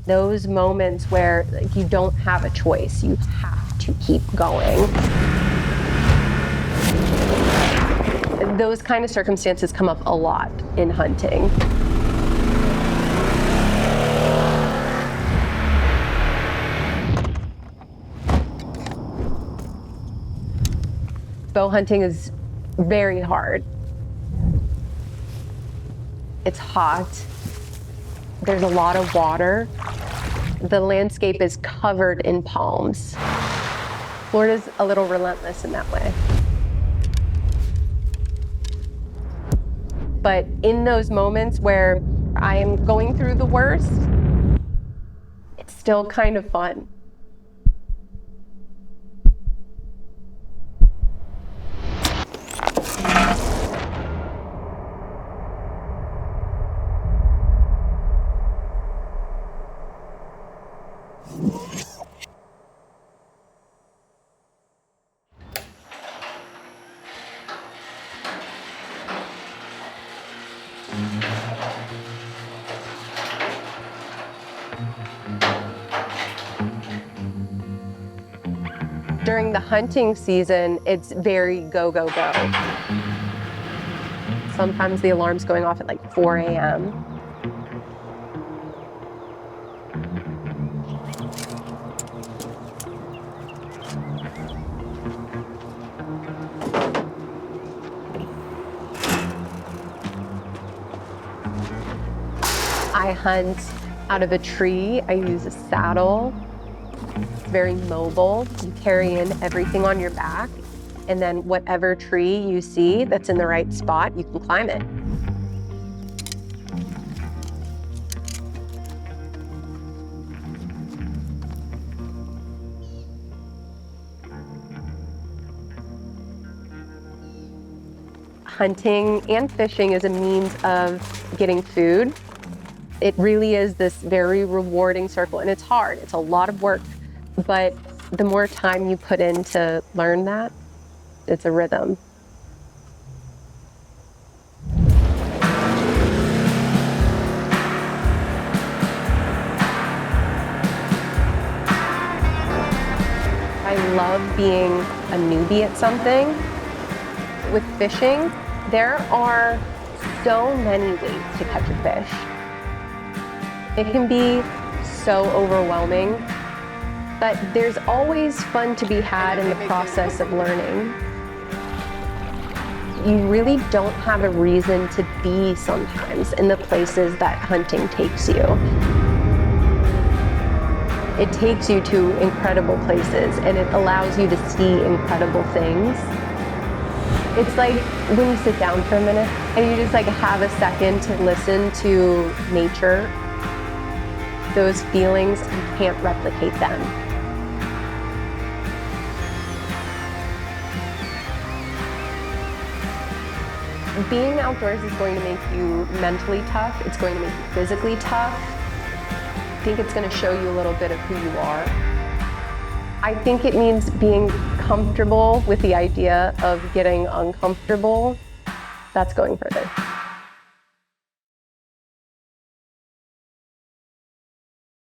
Those moments where like, you don't have a choice, you have to keep going. Those kind of circumstances come up a lot in hunting. Bow hunting is very hard. It's hot. There's a lot of water. The landscape is covered in palms. Florida's a little relentless in that way. But in those moments where I am going through the worst, it's still kind of fun. During the hunting season, it's very go, go, go. Sometimes the alarm's going off at like 4 a.m. I hunt out of a tree. I use a saddle. It's very mobile. You carry in everything on your back, and then whatever tree you see that's in the right spot, you can climb it. Hunting and fishing is a means of getting food. It really is this very rewarding circle, and it's hard. It's a lot of work, but the more time you put in to learn that, it's a rhythm. I love being a newbie at something. With fishing, there are so many ways to catch a fish. It can be so overwhelming, but there's always fun to be had in the process of learning. You really don't have a reason to be sometimes in the places that hunting takes you. It takes you to incredible places, and it allows you to see incredible things. It's like when you sit down for a minute and you just like have a second to listen to nature. Those feelings, you can't replicate them. Being outdoors is going to make you mentally tough. It's going to make you physically tough. I think it's going to show you a little bit of who you are. I think it means being comfortable with the idea of getting uncomfortable. That's going further.